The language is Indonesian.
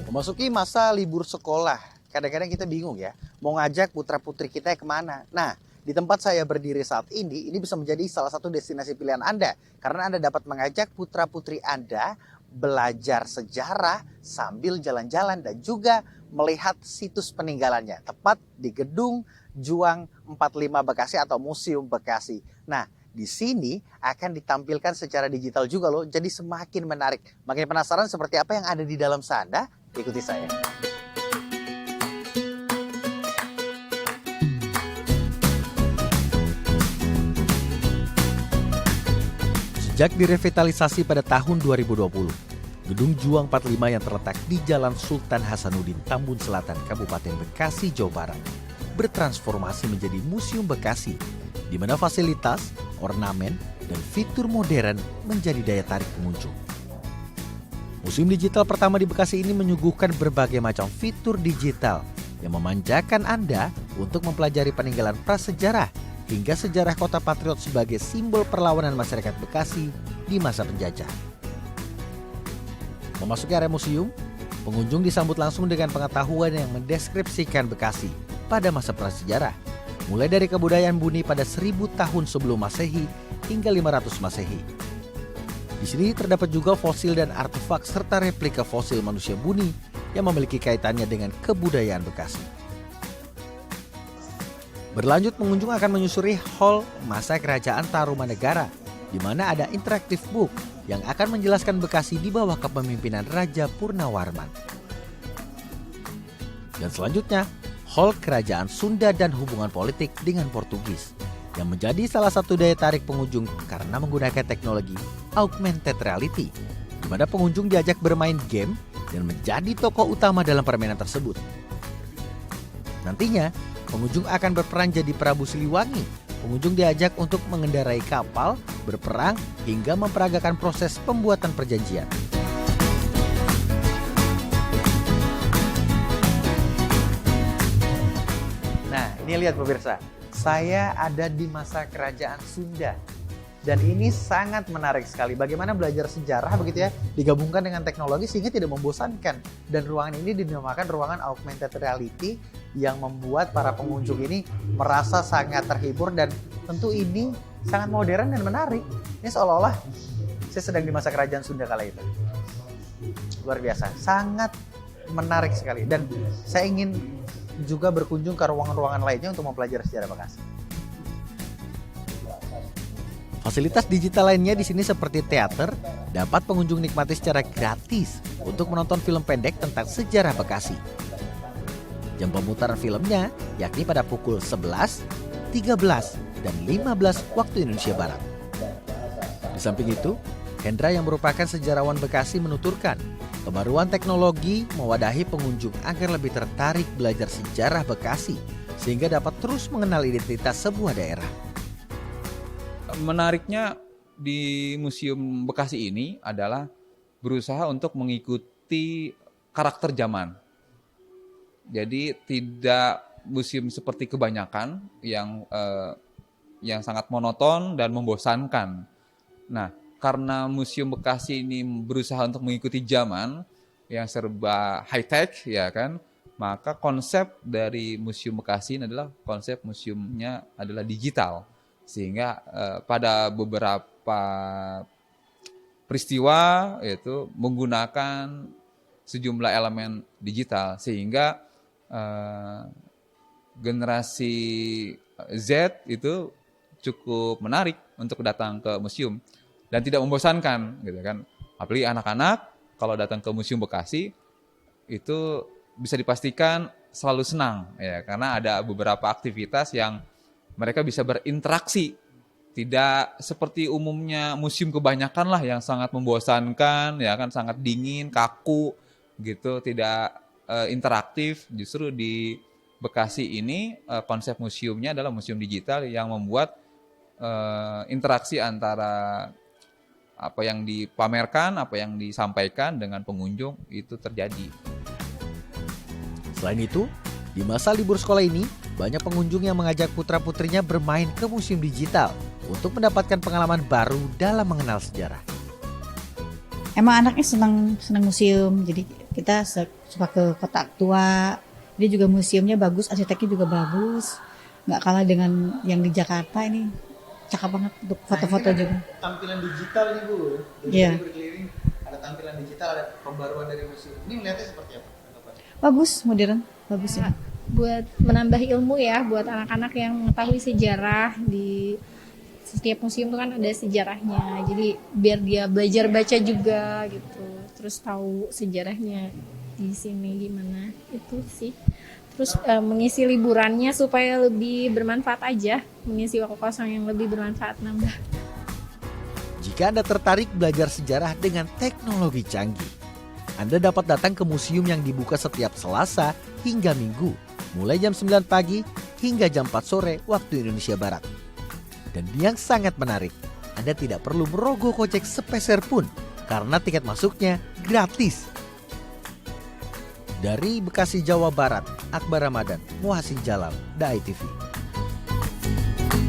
Memasuki masa libur sekolah, kadang-kadang kita bingung ya, mau ngajak putra-putri kita kemana. Nah, di tempat saya berdiri saat ini bisa menjadi salah satu destinasi pilihan Anda. Karena Anda dapat mengajak putra-putri Anda belajar sejarah sambil jalan-jalan dan juga melihat situs peninggalannya. Tepat di Gedung Juang 45 Bekasi atau Museum Bekasi. Nah, di sini akan ditampilkan secara digital juga loh, jadi semakin menarik. Makin penasaran seperti apa yang ada di dalam sana? Ikuti saya. Sejak direvitalisasi pada tahun 2020, Gedung Juang 45 yang terletak di Jalan Sultan Hasanuddin, Tambun Selatan, Kabupaten Bekasi, Jawa Barat, bertransformasi menjadi Museum Bekasi, di mana fasilitas, ornamen, dan fitur modern menjadi daya tarik pengunjung. Museum digital pertama di Bekasi ini menyuguhkan berbagai macam fitur digital yang memanjakan Anda untuk mempelajari peninggalan prasejarah hingga sejarah kota Patriot sebagai simbol perlawanan masyarakat Bekasi di masa penjajah. Memasuki area museum, pengunjung disambut langsung dengan pengetahuan yang mendeskripsikan Bekasi pada masa prasejarah, mulai dari kebudayaan Buni pada 1000 tahun sebelum Masehi hingga 500 Masehi. Di sini terdapat juga fosil dan artefak serta replika fosil manusia Buni yang memiliki kaitannya dengan kebudayaan Bekasi. Berlanjut, pengunjung akan menyusuri Hall Masa Kerajaan Tarumanegara, di mana ada interaktif book yang akan menjelaskan Bekasi di bawah kepemimpinan Raja Purnawarman. Dan selanjutnya, Hall Kerajaan Sunda dan Hubungan Politik dengan Portugis, yang menjadi salah satu daya tarik pengunjung karena menggunakan teknologi augmented reality, di mana pengunjung diajak bermain game dan menjadi tokoh utama dalam permainan tersebut. Nantinya, pengunjung akan berperan jadi Prabu Siliwangi. Pengunjung diajak untuk mengendarai kapal, berperang, hingga memperagakan proses pembuatan perjanjian. Nah, ini lihat pemirsa, saya ada di masa kerajaan Sunda. Dan ini sangat menarik sekali. Bagaimana belajar sejarah begitu ya, digabungkan dengan teknologi sehingga tidak membosankan. Dan ruangan ini dinamakan ruangan augmented reality yang membuat para pengunjung ini merasa sangat terhibur dan tentu ini sangat modern dan menarik. Ini seolah-olah saya sedang di masa kerajaan Sunda kala itu. Luar biasa, sangat menarik sekali. Dan saya ingin juga berkunjung ke ruangan-ruangan lainnya untuk mempelajari sejarah Bekasi. Fasilitas digital lainnya di sini seperti teater dapat pengunjung nikmati secara gratis untuk menonton film pendek tentang sejarah Bekasi. Jam pemutaran filmnya yakni pada pukul 11, 13, dan 15 waktu Indonesia Barat. Di samping itu, Hendra yang merupakan sejarawan Bekasi menuturkan, kebaruan teknologi mewadahi pengunjung agar lebih tertarik belajar sejarah Bekasi sehingga dapat terus mengenal identitas sebuah daerah. Menariknya di Museum Bekasi ini adalah berusaha untuk mengikuti karakter zaman. Jadi tidak museum seperti kebanyakan yang sangat monoton dan membosankan. Nah, karena Museum Bekasi ini berusaha untuk mengikuti zaman yang serba high tech, ya kan, maka konsep dari Museum Bekasi ini adalah konsep museumnya adalah digital, sehingga pada beberapa peristiwa itu menggunakan sejumlah elemen digital, sehingga generasi Z itu cukup menarik untuk datang ke museum dan tidak membosankan, gitu kan. Apalagi anak-anak kalau datang ke Museum Bekasi itu bisa dipastikan selalu senang, ya, karena ada beberapa aktivitas yang mereka bisa berinteraksi. Tidak seperti umumnya museum kebanyakan lah yang sangat membosankan, ya kan, sangat dingin, kaku gitu, tidak interaktif. Justru di Bekasi ini konsep museumnya adalah museum digital yang membuat interaksi antara apa yang dipamerkan, apa yang disampaikan dengan pengunjung itu terjadi. Selain itu, di masa libur sekolah ini, banyak pengunjung yang mengajak putra-putrinya bermain ke museum digital untuk mendapatkan pengalaman baru dalam mengenal sejarah. Emang anaknya senang museum, jadi kita suka ke Kota Tua. Dia juga museumnya bagus, arsiteknya juga bagus. Nggak kalah dengan yang di Jakarta ini. Cakep banget untuk foto-foto juga. Tampilan digital nih Bu. Iya. Berkeliling, ada tampilan digital, ada pembaruan dari museum. Ini melihatnya seperti apa? Bagus, modern, bagus ya. Buat menambah ilmu ya, buat anak-anak yang mengetahui sejarah. Di setiap museum itu kan ada sejarahnya, jadi biar dia belajar baca juga gitu, terus tahu sejarahnya di sini gimana itu sih. Terus mengisi liburannya supaya lebih bermanfaat aja, mengisi waktu kosong yang lebih bermanfaat nambah. Jika Anda tertarik belajar sejarah dengan teknologi canggih, Anda dapat datang ke museum yang dibuka setiap Selasa hingga Minggu, mulai jam 9 pagi hingga jam 4 sore waktu Indonesia Barat. Dan yang sangat menarik, Anda tidak perlu merogoh kocek sepeser pun karena tiket masuknya gratis. Dari Bekasi, Jawa Barat, Akbar Ramadan, Muhasin Jalal, Dai TV.